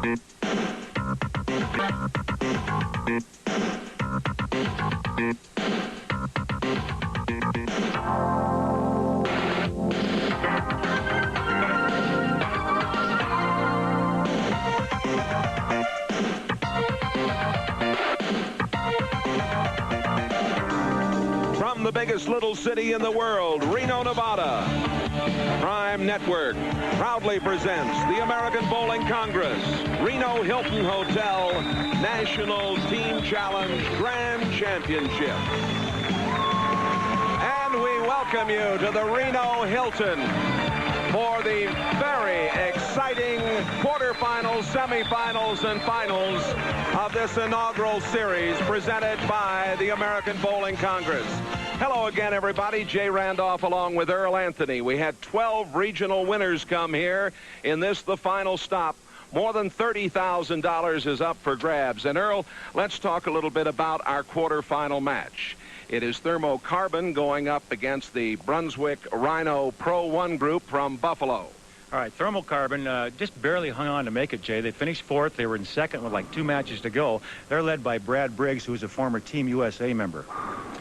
From the biggest little city in the world, Reno, Nevada, Prime Network proudly presents the American Bowling Congress, Reno Hilton Hotel National Team Challenge Grand Championship. And we welcome you to the Reno Hilton for the very exciting quarterfinals, semifinals, and finals of this inaugural series presented by the American Bowling Congress. Hello again, everybody. Jay Randolph along with Earl Anthony. We had 12 regional winners come here in this, the final stop. More than $30,000 is up for grabs. And Earl, let's talk a little bit about our quarterfinal match. It is Thermocarbon going up against the Brunswick Rhino Pro 1 group from Buffalo. All right, Thermocarbon just barely hung on to make it, Jay. They finished fourth. They were in second with like 2 matches to go. They're led by Brad Briggs, who is a former Team USA member.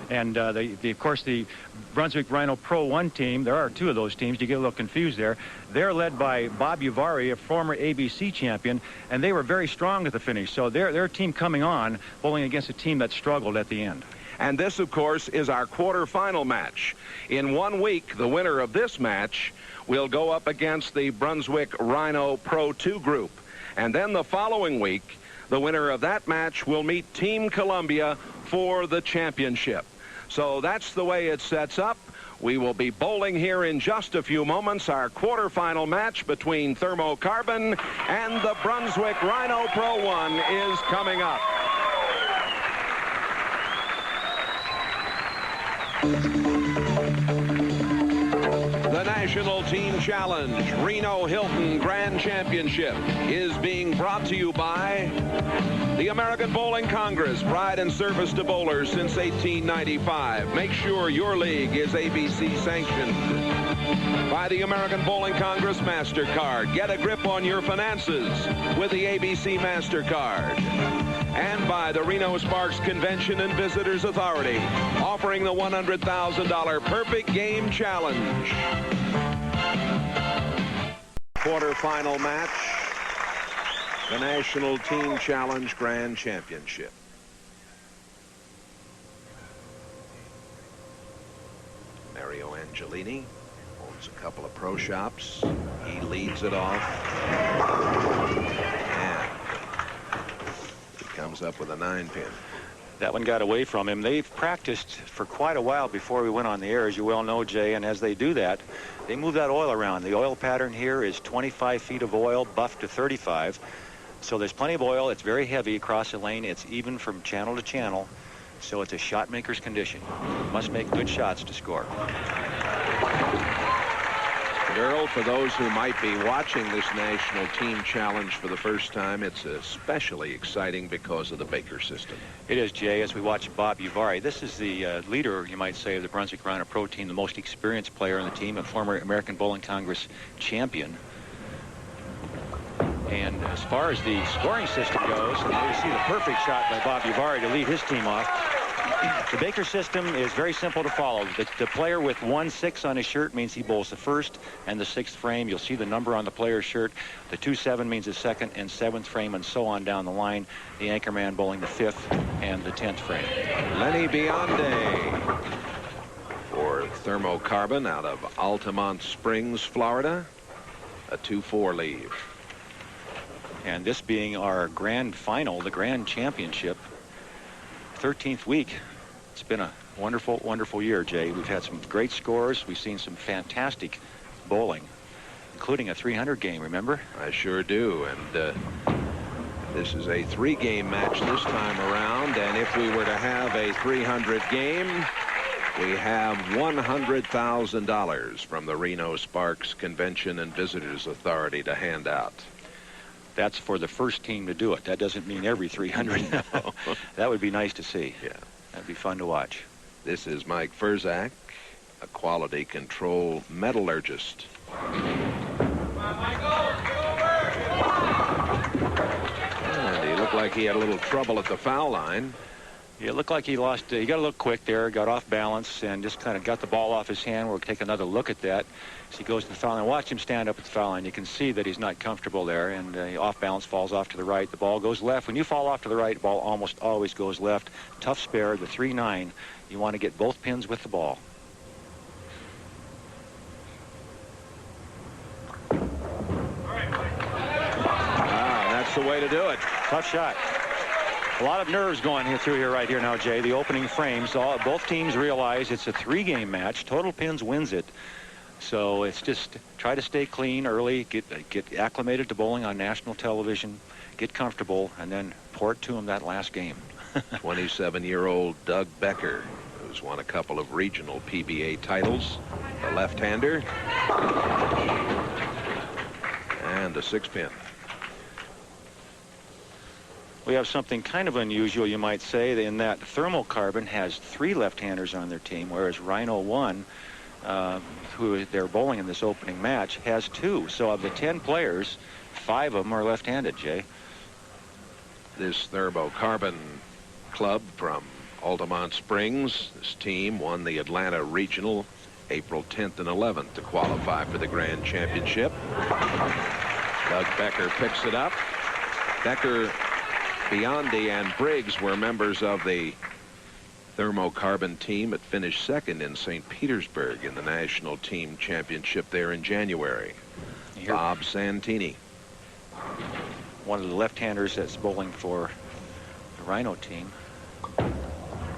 And, of course, the Brunswick Rhino Pro 1 team, there are 2 of those teams. You get a little confused there. They're led by Bob Uvari, a former ABC champion, and they were very strong at the finish. So their team coming on, bowling against a team that struggled at the end. And this, of course, is our quarterfinal match. In 1 week, the winner of this match will go up against the Brunswick Rhino Pro 2 group. And then the following week, the winner of that match will meet Team Columbia for the championship. So that's the way it sets up. We will be bowling here in just a few moments. Our quarterfinal match between Thermocarbon and the Brunswick Rhino Pro 1 is coming up. The National Team Challenge Reno Hilton Grand Championship is being brought to you by the American Bowling Congress, pride and service to bowlers since 1895. Make sure your league is ABC sanctioned. By the American Bowling Congress MasterCard. Get a grip on your finances with the ABC MasterCard. And by the Reno Sparks Convention and Visitors Authority, offering the $100,000 Perfect Game Challenge. Quarterfinal match, the National Team Challenge Grand Championship. Mario Angelini owns a couple of pro shops. He leads it off. And he comes up with a 9-pin. That one got away from him. They've practiced for quite a while before we went on the air, as you well know, Jay, and as they do that, they move that oil around. The oil pattern here is 25 feet of oil, buffed to 35. So there's plenty of oil. It's very heavy across the lane. It's even from channel to channel. So it's a shot maker's condition. Must make good shots to score. Earl, for those who might be watching this National Team Challenge for the first time, it's especially exciting because of the Becker system. It is, Jay, as we watch Bob Uvari. This is the leader, you might say, of the Brunswick Rhino Pro team, the most experienced player on the team, a former American Bowling Congress champion. And as far as the scoring system goes, and there you see the perfect shot by Bob Uvari to lead his team off. The Becker system is very simple to follow. The player with 1-6 on his shirt means he bowls the first and the 6th frame. You'll see the number on the player's shirt. The 2-7 means the 2nd and 7th frame, and so on down the line. The anchorman bowling the 5th and the 10th frame. Lenny Bionde for Thermocarbon out of Altamont Springs, Florida. A 2-4 lead. And this being our grand final, the grand championship, 13th week. It's been a wonderful, wonderful year, Jay. We've had some great scores. We've seen some fantastic bowling, including a 300 game, remember? I sure do. And this is a 3-game match this time around. And if we were to have a 300 game, we have $100,000 from the Reno Sparks Convention and Visitors Authority to hand out. That's for the first team to do it. That doesn't mean every 300. No. That would be nice to see. Yeah. That'd be fun to watch. This is Mike Firzak, a quality control metallurgist. like he had a little trouble at the foul line. Yeah, it looked like he lost. He got a little quick there, got off balance, and just kind of got the ball off his hand. We'll take another look at that as he goes to the foul line. Watch him stand up at the foul line. You can see that he's not comfortable there, and off balance, falls off to the right. The ball goes left. When you fall off to the right, the ball almost always goes left. Tough spare, the 3-9. You want to get both pins with the ball. That's the way to do it. Tough shot. A lot of nerves going through here right here now, Jay. The opening frames. Both teams realize it's a 3-game match. Total pins wins it. So it's just try to stay clean early, get acclimated to bowling on national television, get comfortable, and then pour it to them that last game. 27-year-old Doug Becker, who's won a couple of regional PBA titles, a left-hander, and a 6-pin. We have something kind of unusual, you might say, in that Thermocarbon has 3 left-handers on their team, whereas Reno 1, who they're bowling in this opening match, has 2. So of the 10 players, 5 of them are left-handed, Jay. This Thermocarbon club from Altamont Springs, this team won the Atlanta Regional April 10th and 11th to qualify for the Grand Championship. Doug Becker picks it up. Becker, Biondi, and Briggs were members of the Thermocarbon team that finished second in St. Petersburg in the National Team Championship there in January. Bob Santini, one of the left-handers that's bowling for the Rhino team.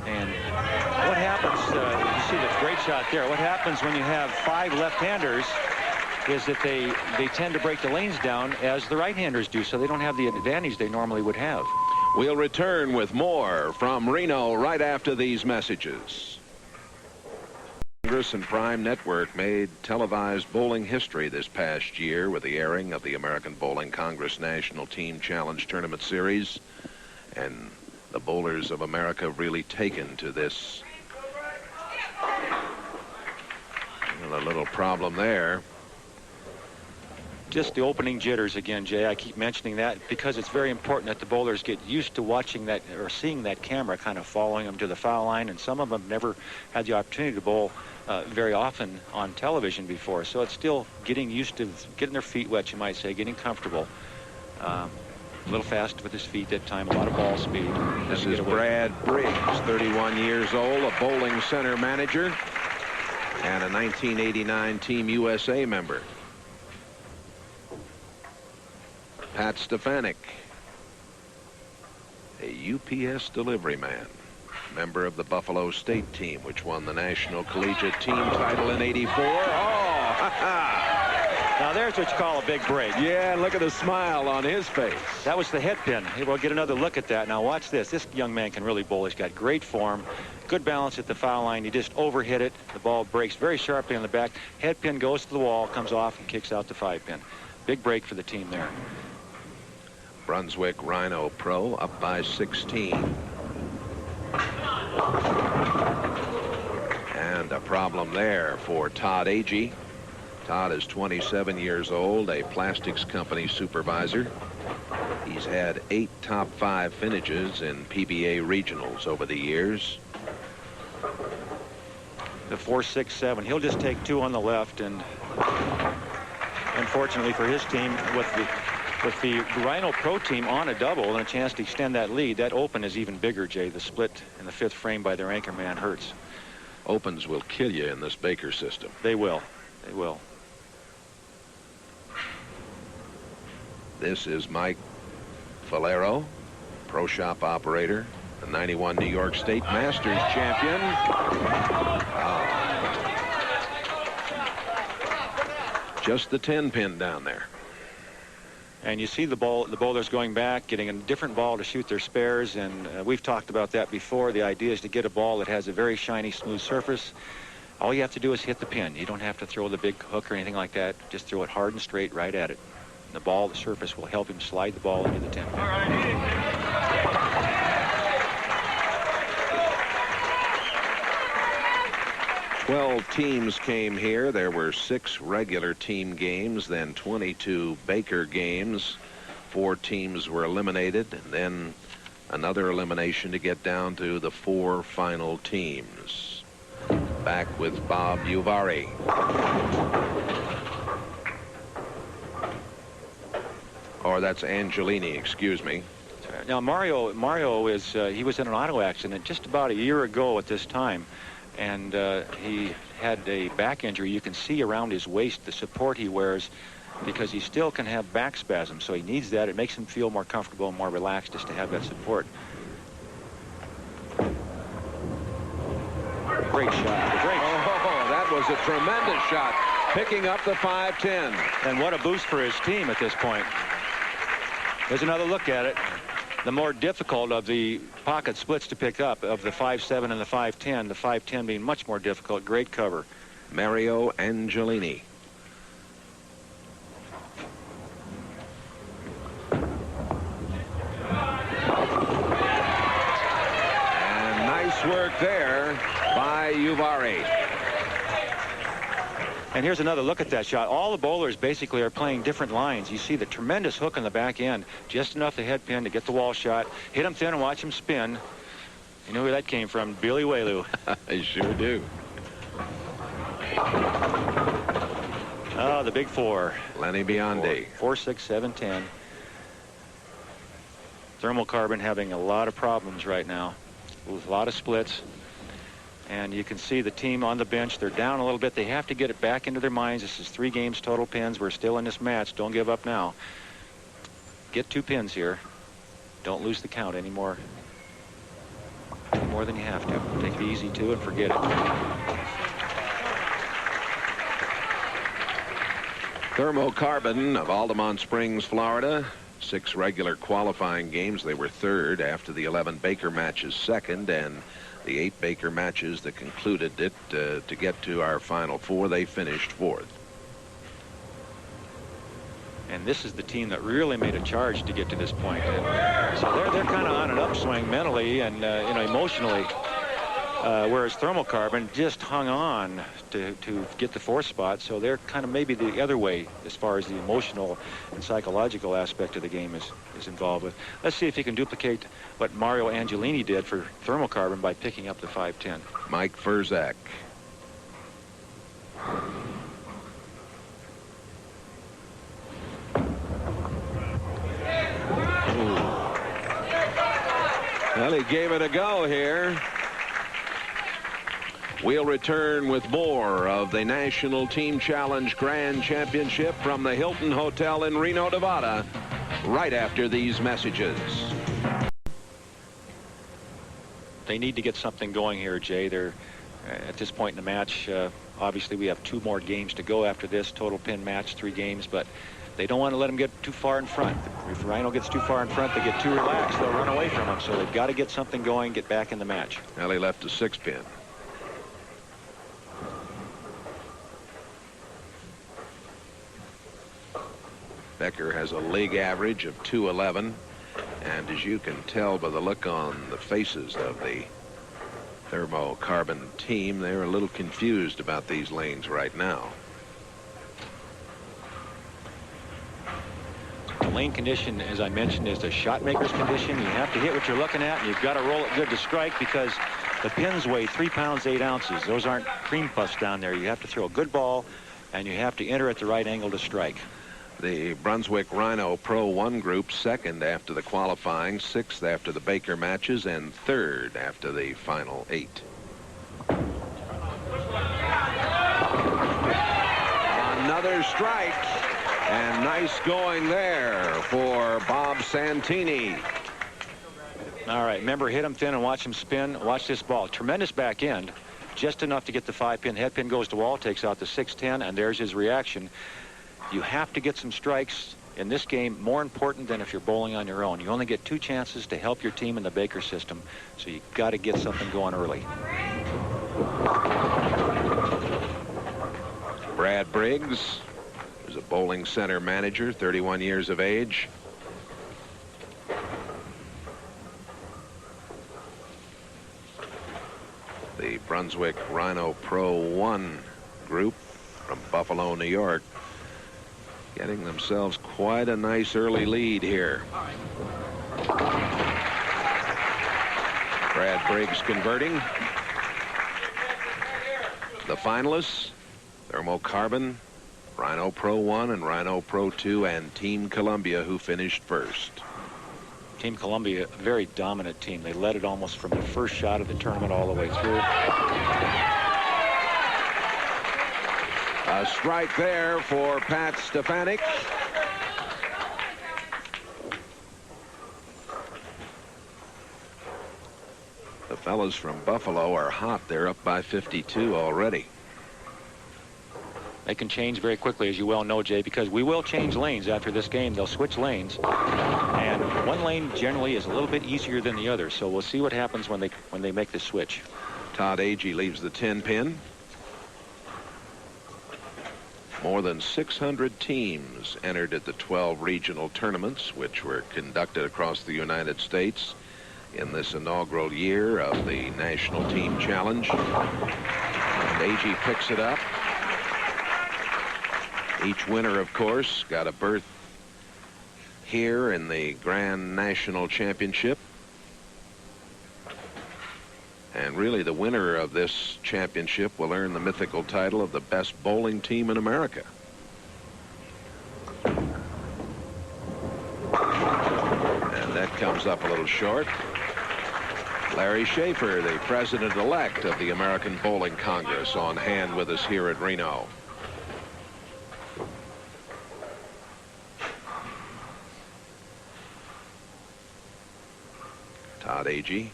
And what happens, you see the great shot there, what happens when you have 5 left-handers is that they tend to break the lanes down as the right-handers do, so they don't have the advantage they normally would have. We'll return with more from Reno right after these messages. Congress and Prime Network made televised bowling history this past year with the airing of the American Bowling Congress National Team Challenge Tournament Series, and the bowlers of America have really taken to this. Well, a little problem there. Just the opening jitters again, Jay. I keep mentioning that because it's very important that the bowlers get used to watching that or seeing that camera kind of following them to the foul line, and some of them have never had the opportunity to bowl very often on television before. So it's still getting used to getting their feet wet, you might say, getting comfortable. A little fast with his feet that time, a lot of ball speed. This is Brad Briggs, 31 years old, a bowling center manager, and a 1989 Team USA member. Pat Stefanik, a UPS delivery man, member of the Buffalo State team, which won the National Collegiate Team title in '84. Oh, now there's what you call a big break. Yeah, look at the smile on his face. That was the head pin. We'll get another look at that. Now watch this. This young man can really bowl. He's got great form, good balance at the foul line. He just overhit it. The ball breaks very sharply on the back. Head pin goes to the wall, comes off, and kicks out the 5-pin. Big break for the team there. Brunswick Rhino Pro up by 16. And a problem there for Todd Agee. Todd is 27 years old, a plastics company supervisor. He's had 8 top 5 finishes in PBA regionals over the years. The 4-6-7. He'll just take 2 on the left, and unfortunately for his team, with the Rhino Pro team on a double and a chance to extend that lead, that open is even bigger, Jay. The split in the 5th frame by their anchor man hurts. Opens will kill you in this Baker system. They will. They will. This is Mike Valero, pro shop operator, the 91 New York State Masters champion. Just the 10-pin down there. And you see the bowlers going back, getting a different ball to shoot their spares, and we've talked about that before. The idea is to get a ball that has a very shiny, smooth surface. All you have to do is hit the pin. You don't have to throw the big hook or anything like that. Just throw it hard and straight right at it. And the ball, the surface, will help him slide the ball into the 10-pin. 12 teams came here. There were 6 regular team games, then 22 Baker games. 4 teams were eliminated, and then another elimination to get down to the 4 final teams. Back with Bob Uvari. Or that's Angelini, excuse me. Now Mario is he was in an auto accident just about a year ago at this time, and he had a back injury. You can see around his waist the support he wears, because he still can have back spasms, so he needs that. It makes him feel more comfortable and more relaxed just to have that support. Great shot. That was a tremendous shot, picking up the 5-10. And what a boost for his team at this point. Here's another look at it. The more difficult of the pocket splits to pick up, of the 5-7 and the 5-10, the 5-10 being much more difficult. Great cover. Mario Angelini. And nice work there by Uvari. And here's another look at that shot. All the bowlers basically are playing different lines. You see the tremendous hook on the back end, just enough the head pin to get the wall shot. Hit him thin and watch him spin. You know where that came from? Billy Whaley. I sure do. Oh, the big 4. Lenny Biondi. 4, 6, 7, 10. Thermocarbon having a lot of problems right now with a lot of splits. And you can see the team on the bench. They're down a little bit. They have to get it back into their minds. This is 3 games total pins. We're still in this match. Don't give up now. Get 2 pins here. Don't lose the count anymore. Any more than you have to. Take the easy 2 and forget it. Thermocarbon of Altamont Springs, Florida. 6 regular qualifying games. They were 3rd after the 11 Baker matches, 2nd, and the 8 Baker matches that concluded it to get to our final 4. They finished 4th. And this is the team that really made a charge to get to this point. And so they're kind of on an upswing mentally and emotionally, whereas Thermocarbon just hung on to get the 4th spot. So they're kind of maybe the other way as far as the emotional and psychological aspect of the game is involved with. Let's see if he can duplicate what Mario Angelini did for Thermocarbon by picking up the 5-10. Mike Firzak. Well, he gave it a go here. We'll return with more of the National Team Challenge Grand Championship from the Hilton Hotel in Reno, Nevada, right after these messages. They need to get something going here, Jay. They're at this point in the match. Obviously, we have 2 more games to go after this total pin match, 3 games, but they don't want to let them get too far in front. If Reno gets too far in front, they get too relaxed, they'll run away from them. So they've got to get something going, get back in the match. Well, he left a 6-pin. Becker has a league average of 211, and as you can tell by the look on the faces of the Thermocarbon team, they're a little confused about these lanes right now. The lane condition, as I mentioned, is the shot maker's condition. You have to hit what you're looking at, and you've got to roll it good to strike, because the pins weigh 3 pounds 8 ounces. Those aren't cream puffs down there. You have to throw a good ball, and you have to enter at the right angle to strike. The Brunswick Rhino Pro 1 group 2nd after the qualifying, 6th after the Baker matches, and 3rd after the final 8. Another strike, and nice going there for Bob Santini. All right, remember, hit him thin and watch him spin. Watch this ball. Tremendous back end, just enough to get the 5-pin. Head pin goes to wall, takes out the 6-10, and there's his reaction. You have to get some strikes in this game, more important than if you're bowling on your own. You only get 2 chances to help your team in the Baker system, so you got to get something going early. Brad Briggs is a bowling center manager, 31 years of age. The Brunswick Rhino Pro 1 group from Buffalo, New York. getting themselves quite a nice early lead here. Brad Briggs converting. The finalists: Thermocarbon, Rhino Pro 1 and Rhino Pro 2, and Team Columbia, who finished first. Team Columbia, a very dominant team. They led it almost from the first shot of the tournament all the way through. A strike there for Pat Stefanik. The fellas from Buffalo are hot. They're up by 52 already. They can change very quickly, as you well know, Jay, because we will change lanes after this game. They'll switch lanes, and one lane generally is a little bit easier than the other. So we'll see what happens when they make the switch. Todd Agee leaves the 10 pin. More than 600 teams entered at the 12 regional tournaments, which were conducted across the United States in this inaugural year of the National Team Challenge. And Agee picks it up. Each winner, of course, got a berth here in the Grand National Championship. And really, the winner of this championship will earn the mythical title of the best bowling team in America. And that comes up a little short. Larry Schaefer, the president-elect of the American Bowling Congress, on hand with us here at Reno. Todd Agee.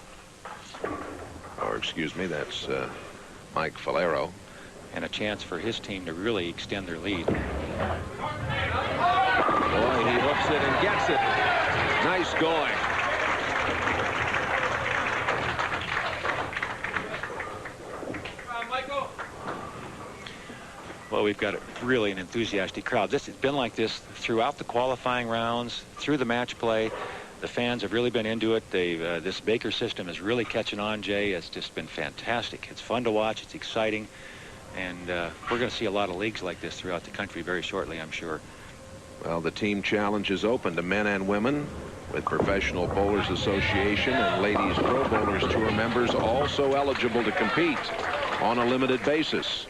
Or excuse me, that's Mike Falero. And a chance for his team to really extend their lead. Boy, he hooks it and gets it. Nice going. Well, we've got really an enthusiastic crowd. This has been like this throughout the qualifying rounds, through the match play. The fans have really been into it. This Becker system is really catching on, Jay. It's just been fantastic. It's fun to watch. It's exciting. And we're going to see a lot of leagues like this throughout the country very shortly, I'm sure. Well, the team challenge is open to men and women, with Professional Bowlers Association and Ladies Pro Bowlers Tour members also eligible to compete on a limited basis.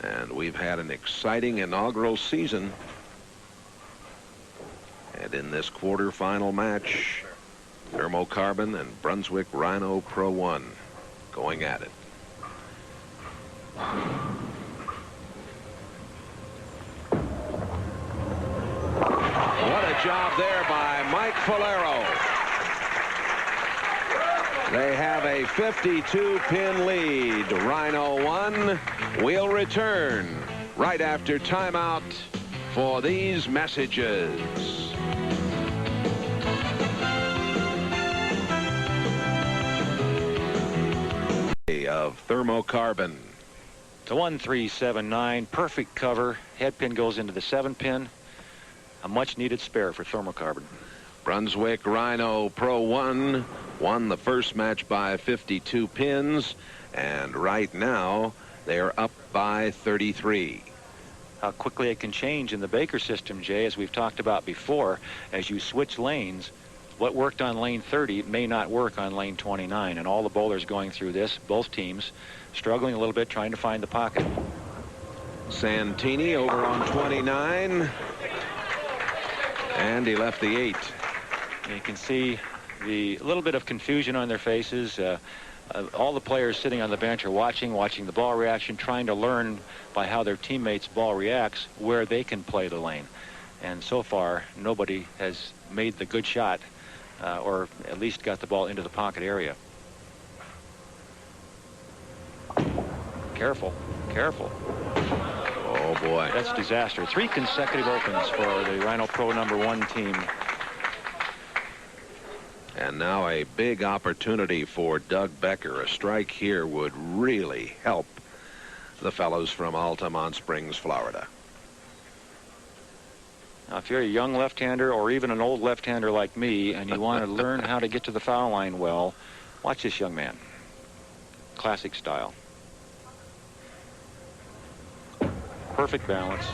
And we've had an exciting inaugural season. And in this quarterfinal match, Thermocarbon and Brunswick Rhino Pro 1 going at it. What a job there by Mike Falero. They have a 52-pin lead. Rhino 1 will return right after timeout for these messages. Of Thermocarbon. To 1379, perfect cover. Head pin goes into the 7 pin. A much needed spare for Thermocarbon. Brunswick Rhino Pro 1 won the first match by 52 pins, and right now they're up by 33. How quickly it can change in the Becker system, Jay, as we've talked about before. As you switch lanes, what worked on lane 30 may not work on lane 29, and all the bowlers going through this, both teams struggling a little bit trying to find the pocket. Santini over on 29, and he left the 8. You can see the little bit of confusion on their faces. All the players sitting on the bench are watching the ball reaction, trying to learn by how their teammates' ball reacts where they can play the lane. And so far, nobody has made the good shot, or at least got the ball into the pocket area. Careful, careful. Oh boy, that's disaster. 3 consecutive opens for the Rhino Pro #1 team. And now a big opportunity for Doug Becker. A strike here would really help the fellows from Altamont Springs, Florida. Now, if you're a young left-hander or even an old left-hander like me and you want to learn how to get to the foul line well, watch this young man. Classic style. Perfect balance.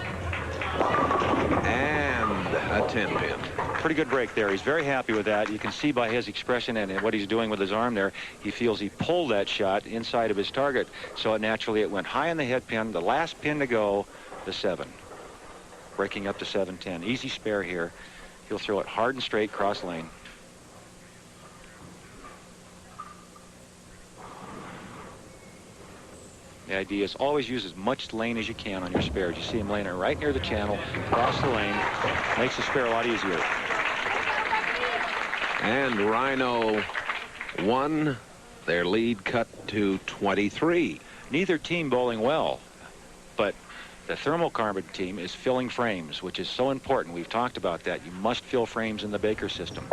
And a 10-pin. Pretty good break there. He's very happy with that. You can see by his expression and what he's doing with his arm there, he feels he pulled that shot inside of his target. So naturally it went high on the head pin. The last pin to go, the 7. Breaking up to 7-10. Easy spare here. He'll throw it hard and straight cross lane. The idea is always use as much lane as you can on your spares. You see him laying it right near the channel, across the lane. Makes the spare a lot easier. And Reno won. Their lead cut to 23. Neither team bowling well, but the thermocarbon team is filling frames, which is so important. We've talked about that. You must fill frames in the Becker system.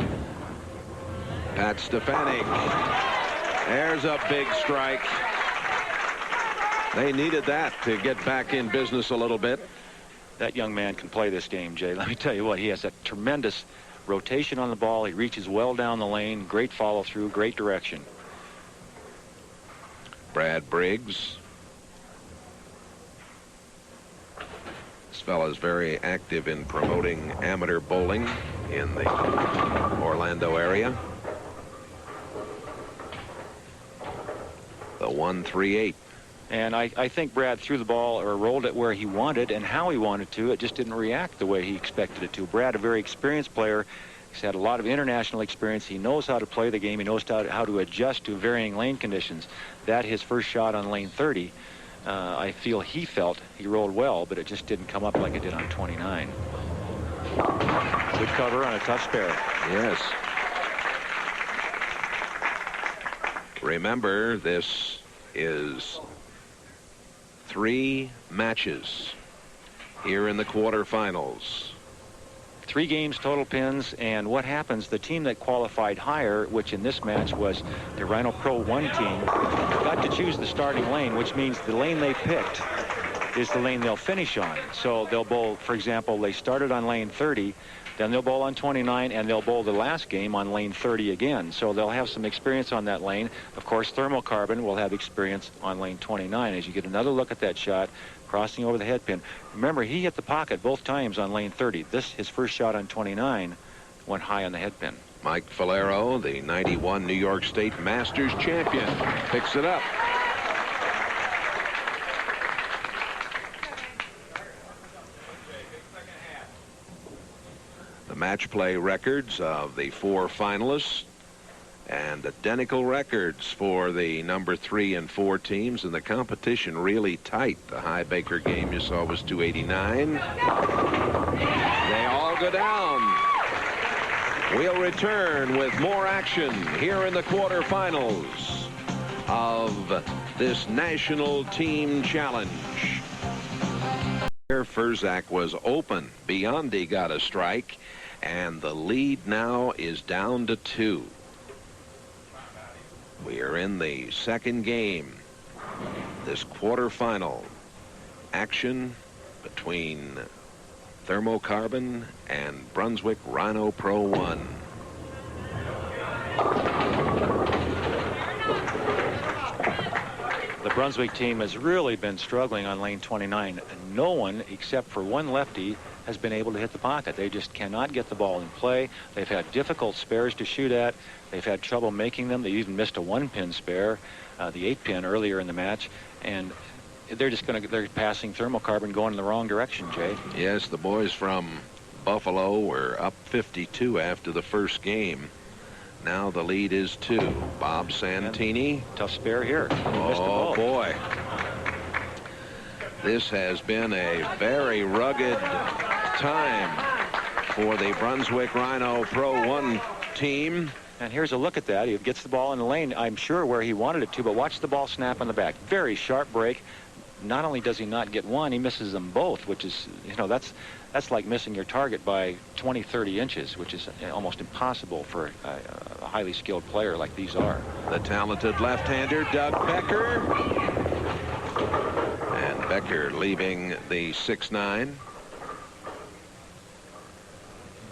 That's Stefanik. There's a big strike. They needed that to get back in business a little bit. That young man can play this game, Jay. Let me tell you what, he has a tremendous rotation on the ball. He reaches well down the lane. Great follow through, great direction. Brad Briggs. This fellow is very active in promoting amateur bowling in the Orlando area. The 1-3-8. And I think Brad threw the ball or rolled it where he wanted and how he wanted to. It just didn't react the way he expected it to. Brad, a very experienced player. He's had a lot of international experience. He knows how to play the game. He knows how to adjust to varying lane conditions. That his first shot on lane 30, I feel he felt he rolled well, but it just didn't come up like it did on 29. Good cover on a tough spare. Yes. Remember, this is 3 matches here in the quarterfinals. 3 games total pins, and what happens, the team that qualified higher, which in this match was the Reno Pro 1 team, got to choose the starting lane, which means the lane they picked is the lane they'll finish on. So they'll bowl, for example, they started on lane 30, then they'll bowl on 29, and they'll bowl the last game on lane 30 again. So they'll have some experience on that lane. Of course, thermocarbon will have experience on lane 29. As you get another look at that shot, crossing over the head pin. Remember, he hit the pocket both times on lane 30. His first shot on 29 went high on the head pin. Mike Valero, the 91 New York State Masters champion, picks it up. The match play records of the 4 finalists and identical records for the number 3 and 4 teams, and the competition really tight. The high Becker game you saw was 289. They all go down. We'll return with more action here in the quarterfinals of this National Team Challenge. Firzak was open. Biondi got a strike, and the lead now is down to 2. We are in the second game. This quarterfinal action between Thermocarbon and Brunswick Rhino Pro 1. The Brunswick team has really been struggling on lane 29. No one except for one lefty has been able to hit the pocket. They just cannot get the ball in play. They've had difficult spares to shoot at. They've had trouble making them. They even missed a 1-pin spare, the 8-pin earlier in the match, and they're passing thermocarbon going in the wrong direction, Jay. Yes, the boys from Buffalo were up 52 after the first game. Now the lead is 2. Bob Santini. And tough spare here. Oh boy. This has been a very rugged time for the Brunswick Rhino Pro 1 team. And here's a look at that. He gets the ball in the lane, I'm sure, where he wanted it to, but watch the ball snap on the back. Very sharp break. Not only does he not get one, he misses them both, which is, that's like missing your target by 20, 30 inches, which is almost impossible for a highly skilled player like these are. The talented left-hander, Doug Becker. And Becker leaving the 6-9.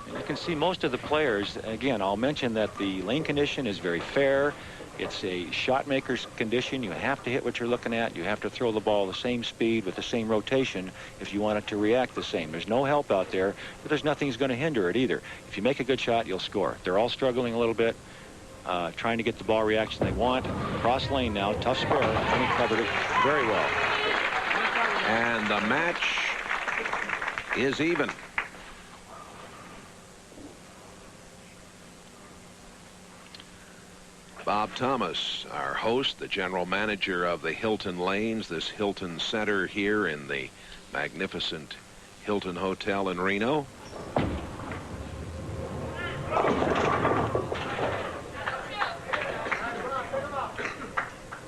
You can see most of the players, again, I'll mention that the lane condition is very fair. It's a shot maker's condition. You have to hit what you're looking at. You have to throw the ball the same speed with the same rotation if you want it to react the same. There's no help out there, but there's nothing that's going to hinder it either. If you make a good shot, you'll score. They're all struggling a little bit, trying to get the ball reaction they want. Cross lane now, tough spare. Firzak covered it very well. And the match is even. Bob Thomas, our host, the general manager of the Hilton Lanes, this Hilton Center here in the magnificent Hilton Hotel in Reno.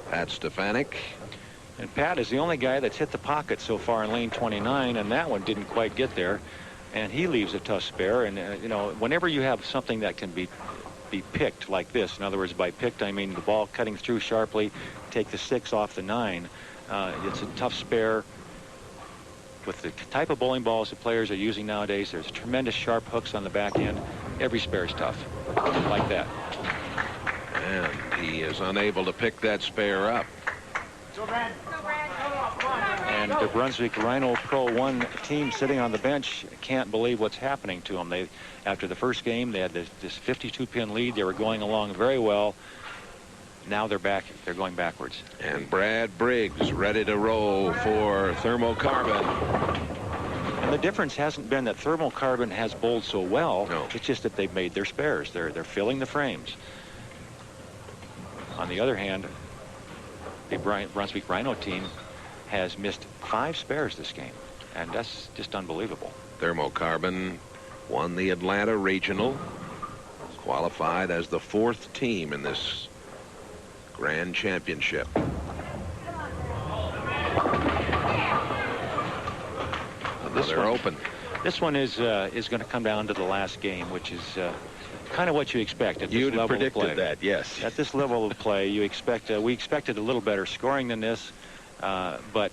Pat Stefanik. And Pat is the only guy that's hit the pocket so far in lane 29, and that one didn't quite get there. And he leaves a tough spare. And, you know, whenever you have something that can be picked like this, in other words, by picked, I mean the ball cutting through sharply, take the 6 off the 9. It's a tough spare. With the type of bowling balls the players are using nowadays, there's tremendous sharp hooks on the back end. Every spare is tough, like that. And he is unable to pick that spare up. And the Brunswick Rhino Pro 1 team sitting on the bench can't believe what's happening to them. After the first game, they had this 52-pin lead. They were going along very well. Now they're back. They're going backwards. And Brad Briggs ready to roll for thermocarbon. And the difference hasn't been that thermocarbon has bowled so well. No. It's just that they've made their spares. They're filling the frames. On the other hand, the Brunswick Rhino team has missed 5 spares this game, and that's just unbelievable. Thermocarbon won the Atlanta Regional, qualified as the 4th team in this Grand Championship. They're open. This one is going to come down to the last game, which is kind of what you expect at this You'd level predicted of play. that, yes. At this level of play, you expect we expected a little better scoring than this, but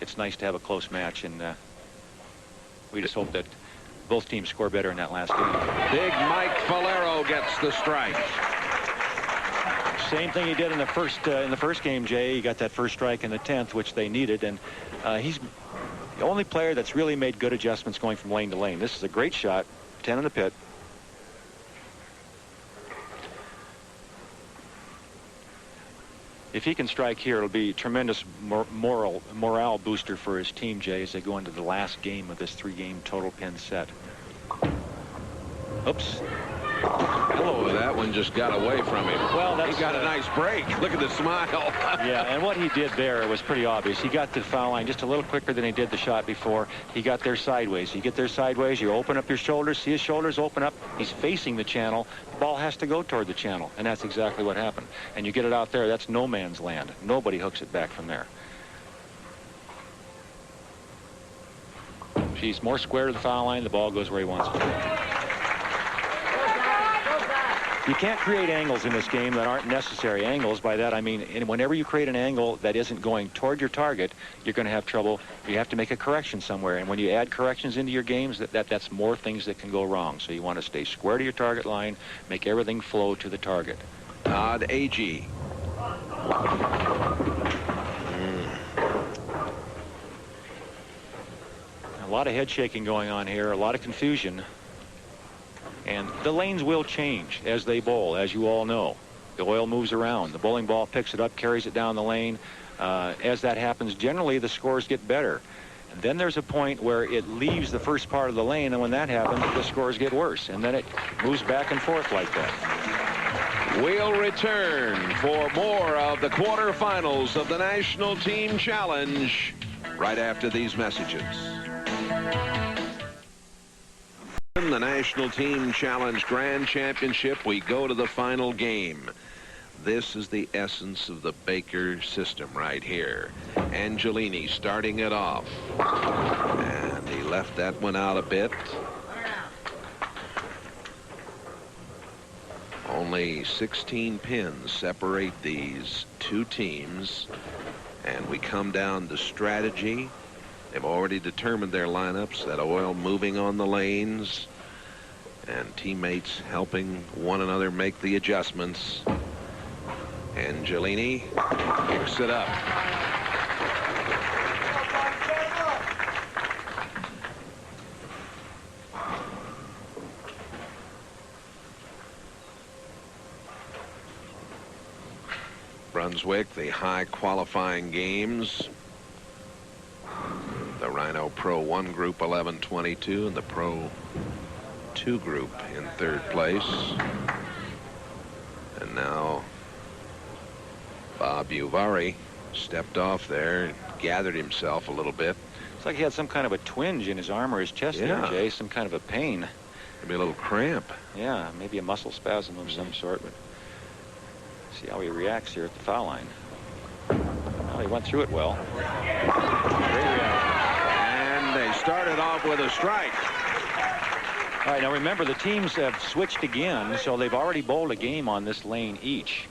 it's nice to have a close match, and we just hope that both teams score better in that last game. Big Mike Valero gets the strike. Same thing he did in the first game, Jay. He got that first strike in the 10th, which they needed, and he's the only player that's really made good adjustments going from lane to lane. This is a great shot, 10 in the pit. If he can strike here, it'll be a tremendous morale booster for his team, Jay, as they go into the last game of this 3-game total pin set. Oops. Oh, that one just got away from him. Well, he got a nice break. Look at the smile. Yeah, and what he did there was pretty obvious. He got to the foul line just a little quicker than he did the shot before. He got there sideways. You get there sideways, you open up your shoulders, see his shoulders open up. He's facing the channel. The ball has to go toward the channel, and that's exactly what happened. And you get it out there, that's no man's land. Nobody hooks it back from there. He's more square to the foul line. The ball goes where he wants it to. You can't create angles in this game that aren't necessary angles. By that I mean whenever you create an angle that isn't going toward your target, you're going to have trouble. You have to make a correction somewhere, and when you add corrections into your games, that's more things that can go wrong. So you want to stay square to your target line, make everything flow to the target. Todd Agee. A lot of head shaking going on here, a lot of confusion. And the lanes will change as they bowl, as you all know. The oil moves around. The bowling ball picks it up, carries it down the lane. As that happens, generally the scores get better. And then there's a point where it leaves the first part of the lane, and when that happens, the scores get worse. And then it moves back and forth like that. We'll return for more of the quarterfinals of the National Team Challenge right after these messages. In the National Team Challenge Grand Championship, we go to the final game. This is the essence of the Becker system right here. Angelini starting it off. And he left that one out a bit. Only 16 pins separate these two teams. And we come down to strategy. They've already determined their lineups, that oil moving on the lanes. and teammates helping one another make the adjustments. Angelini picks it up. Brunswick, the high qualifying games. The Rhino Pro 1 group 11-22 and the Pro 2 group in third place. And now Bob Uvari stepped off there and gathered himself a little bit. It's like he had some kind of a twinge in his arm or his chest there, Jay. Some kind of a pain. Maybe a little cramp. Yeah, maybe a muscle spasm of some sort. But see how he reacts here at the foul line. Well, he went through it well. Great reaction. And they started off with a strike. All right, now remember the teams have switched again, so they've already bowled a game on this lane each.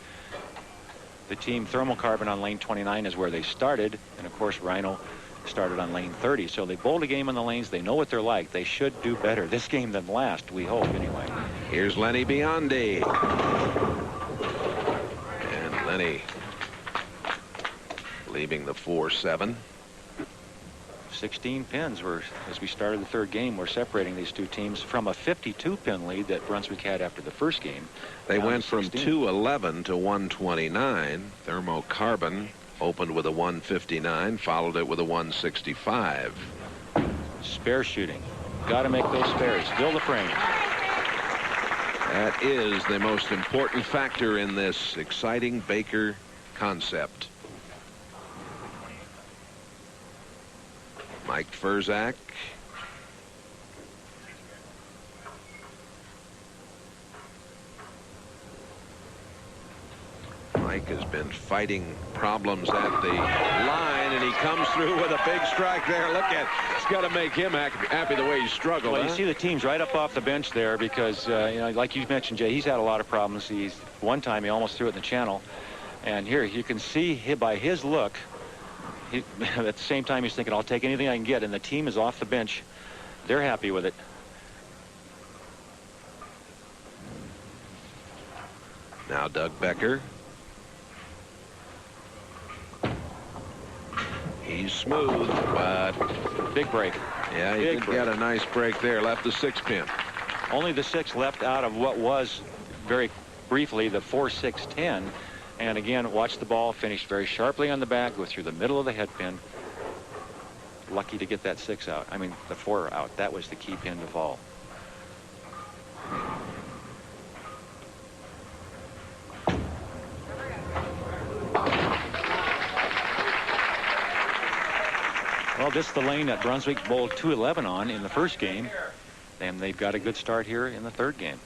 The team Thermocarbon on lane 29 is where they started, and of course Rhino started on lane 30. So they bowled a game on the lanes. They know what they're like. They should do better this game than last, we hope, anyway. Here's Lenny Biondi. And Lenny leaving the 4-7. 16 pins were, as we started the third game, we're separating these two teams from a 52-pin lead that Brunswick had after the first game. They went from 211 to 129. Thermocarbon opened with a 159, followed it with a 165. Spare shooting. Got to make those spares. Fill the frame. That is the most important factor in this exciting Baker concept. Mike Firzak. Mike has been fighting problems at the line, and he comes through with a big strike there. Look at, it's got to make him happy the way he struggled. Well, you see the team's right up off the bench there because, you know, like you mentioned, Jay, he's had a lot of problems. One time he almost threw it in the channel, and here you can see by his look. At the same time, he's thinking, I'll take anything I can get, and the team is off the bench. They're happy with it. Now Doug Becker. He's smooth, but big break. Yeah, he did get a nice break there. Left the 6-pin. Only the 6 left out of what was very briefly the 4-6-10. And again, watch the ball finish very sharply on the back, go through the middle of the head pin. Lucky to get that 6 out. I mean, the 4 out. That was the key pin to fall. Well, this is the lane that Brunswick bowled 211 on in the first game, and they've got a good start here in the third game.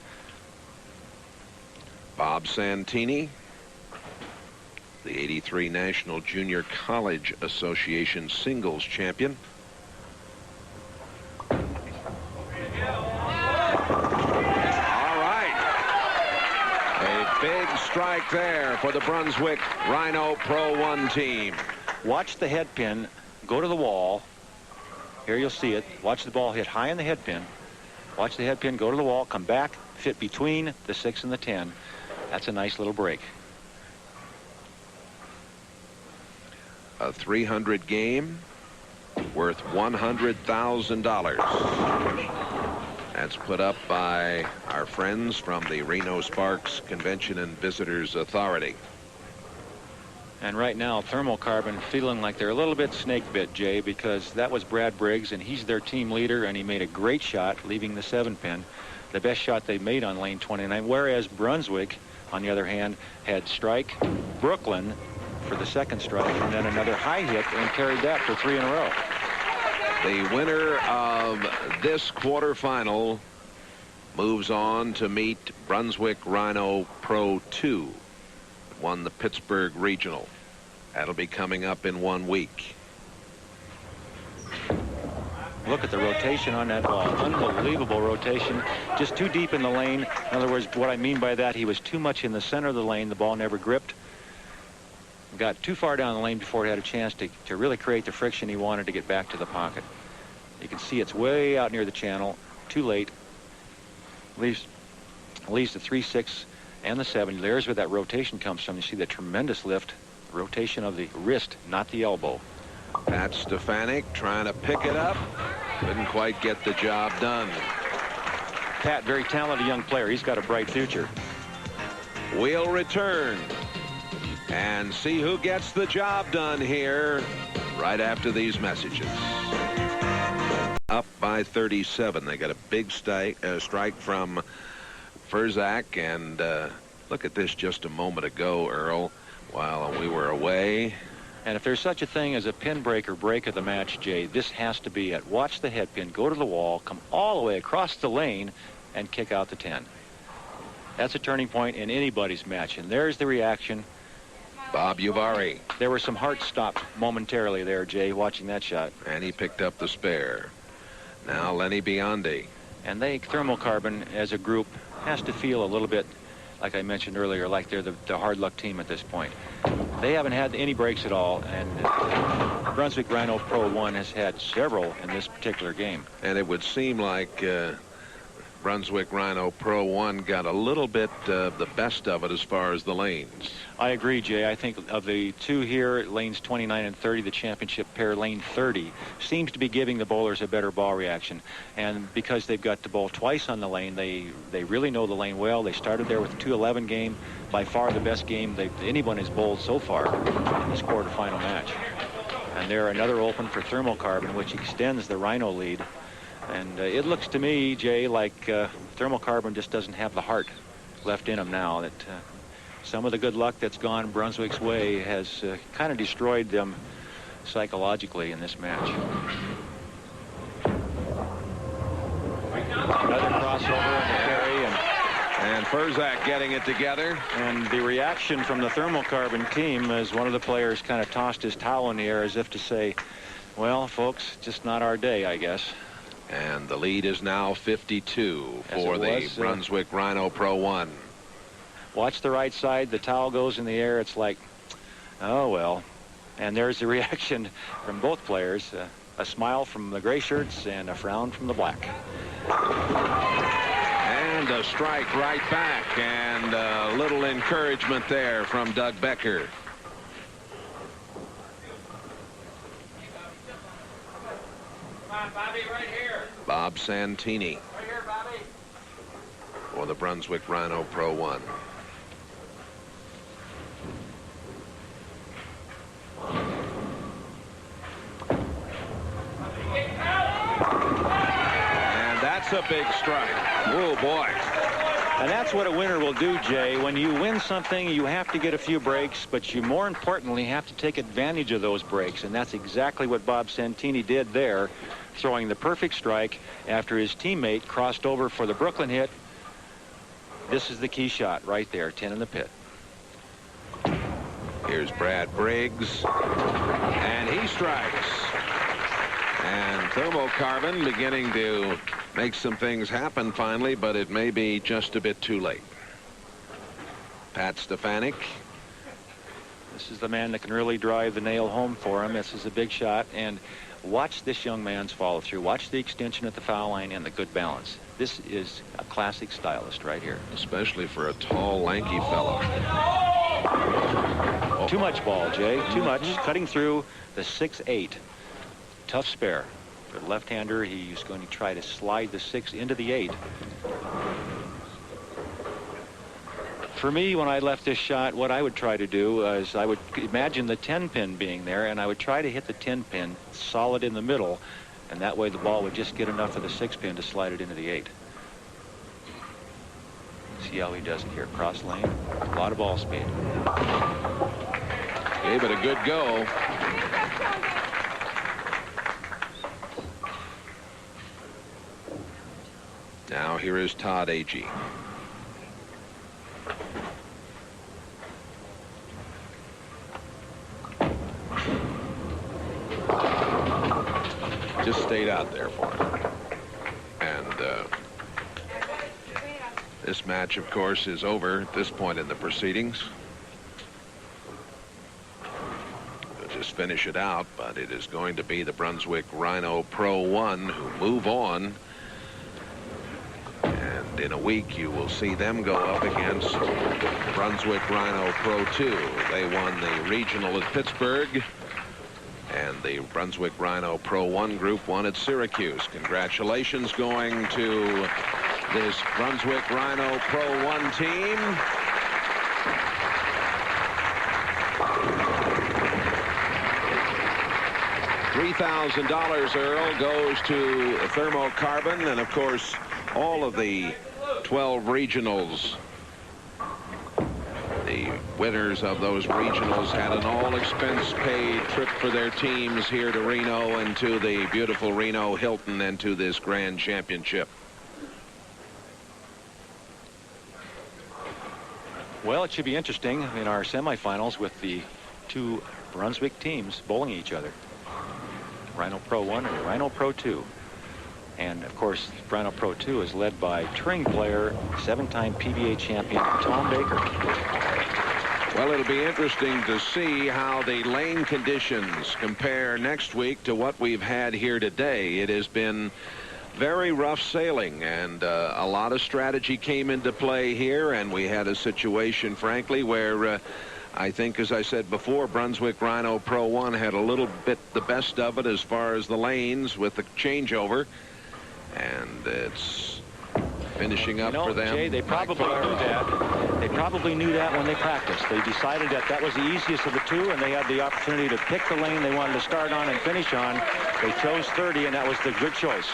Bob Santini, the '83 National Junior College Association singles champion. All right. A big strike there for the Brunswick Rhino Pro 1 team. Watch the head pin go to the wall. Here you'll see it. Watch the ball hit high in the head pin. Watch the head pin go to the wall, come back, fit between the 6 and the 10. That's a nice little break. A 300 game worth $100,000. That's put up by our friends from the Reno Sparks Convention and Visitors Authority. And right now, Thermocarbon feeling like they're a little bit snake bit, Jay, because that was Brad Briggs, and he's their team leader, and he made a great shot, leaving the 7-pin. The best shot they made on lane 29, whereas Brunswick, on the other hand, had strike Brooklyn for the 2nd strike, and then another high hit, and carried that for 3 in a row. The winner of this quarterfinal moves on to meet Brunswick Rhino Pro 2. Won the Pittsburgh Regional. That'll be coming up in 1 week. Look at the rotation on that ball. Unbelievable rotation. Just too deep in the lane. In other words, what I mean by that, he was too much in the center of the lane. The ball never gripped. Got too far down the lane before he had a chance to really create the friction he wanted to get back to the pocket. You can see it's way out near the channel. Too late. leaves the 3, 6, and the 7. There's where that rotation comes from. You see the tremendous lift, rotation of the wrist, not the elbow. Pat Stefanik trying to pick it up. Couldn't quite get the job done. Pat, very talented young player. He's got a bright future. We'll return and see who gets the job done here right after these messages. Up by 37. They got a big strike from Firzak, and look at this just a moment ago, Earl, while we were away. And if there's such a thing as a pin break or break of the match, Jay, this has to be it. Watch the head pin, go to the wall, come all the way across the lane, and kick out the 10. That's a turning point in anybody's match. And there's the reaction. Bob Uvari. There were some hearts stopped momentarily there, Jay, watching that shot. And he picked up the spare. Now Lenny Biondi. And Thermocarbon as a group has to feel a little bit, like I mentioned earlier, like they're the hard luck team at this point. They haven't had any breaks at all, and Brunswick Rhino Pro 1 has had several in this particular game. And it would seem like Brunswick Rhino Pro 1 got a little bit the best of it as far as the lanes. I agree, Jay. I think of the two here, lanes 29 and 30, the championship pair, lane 30, seems to be giving the bowlers a better ball reaction. And because they've got to bowl twice on the lane, they really know the lane well. They started there with a 2-11 game, by far the best game anyone has bowled so far in this quarterfinal match. And they're another open for Thermocarbon, which extends the Rhino lead. And it looks to me, Jay, like Thermocarbon just doesn't have the heart left in them now. That some of the good luck that's gone Brunswick's way has kind of destroyed them psychologically in this match. Another crossover in the carry, and Firzak getting it together. And the reaction from the Thermocarbon team as one of the players kind of tossed his towel in the air as if to say, well, folks, just not our day, I guess. And the lead is now 52 for the Brunswick Rhino Pro 1. Watch the right side. The towel goes in the air. It's like, oh, well. And there's the reaction from both players. A smile from the gray shirts and a frown from the black. And a strike right back. And a little encouragement there from Doug Becker. Bobby, right here. Bob Santini. Right here, Bobby. For the Brunswick Rhino Pro 1. And that's a big strike. Oh, boy. And that's what a winner will do, Jay. When you win something, you have to get a few breaks, but you more importantly have to take advantage of those breaks. And that's exactly what Bob Santini did there, throwing the perfect strike after his teammate crossed over for the Brooklyn hit. This is the key shot right there, 10 in the pit. Here's Brad Briggs, and he strikes. And Thermocarbon beginning to make some things happen finally, but it may be just a bit too late. Pat Stefanik. This is the man that can really drive the nail home for him. This is a big shot, and watch this young man's follow through. Watch the extension at the foul line and the good balance. This is a classic stylist right here. Especially for a tall, lanky fellow. Oh. Too much ball, Jay. Too much. Cutting through the 6-8. Tough spare. For the left-hander, he's going to try to slide the 6 into the 8. For me, when I left this shot, what I would try to do is I would imagine the 10 pin being there, and I would try to hit the 10 pin solid in the middle, and that way the ball would just get enough of the 6 pin to slide it into the 8. See how he does it here. Cross lane. A lot of ball speed. Gave it a good go. Now here is Todd Agee. Just stayed out there for him. And this match, of course, is over at this point in the proceedings. We'll just finish it out, but it is going to be the Brunswick Rhino Pro 1 who move on. And And in a week, you will see them go up against Brunswick Rhino Pro 2. They won the regional at Pittsburgh, and the Brunswick Rhino Pro 1 group won at Syracuse. Congratulations going to this Brunswick Rhino Pro 1 team. $3,000, Earl, goes to Thermocarbon, and of course all of the 12 regionals. The winners of those regionals had an all-expense-paid trip for their teams here to Reno and to the beautiful Reno Hilton and to this grand championship. Well, it should be interesting in our semifinals with the two Brunswick teams bowling each other. Rhino Pro 1 and Rhino Pro 2. And of course, Rhino Pro 2 is led by touring player, 7-time PBA champion Tom Baker. Well, it'll be interesting to see how the lane conditions compare next week to what we've had here today. It has been very rough sailing, and a lot of strategy came into play here, and we had a situation, frankly, where I think, as I said before, Brunswick Rhino Pro 1 had a little bit the best of it as far as the lanes with the changeover, and it's finishing up for them. Jay, they probably knew that. They probably knew that when they practiced. They decided that that was the easiest of the two, and they had the opportunity to pick the lane they wanted to start on and finish on. They chose 30, and that was the good choice.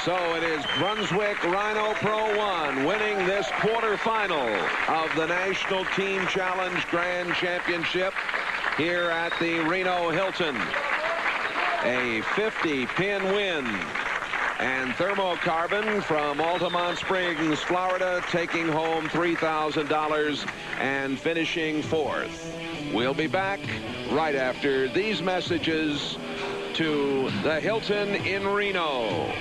So it is Brunswick Rhino Pro 1 winning this quarterfinal of the National Team Challenge Grand Championship here at the Reno Hilton. A 50-pin win. And Thermocarbon from Altamont Springs, Florida, taking home $3,000 and finishing fourth. We'll be back right after these messages to the Hilton in Reno.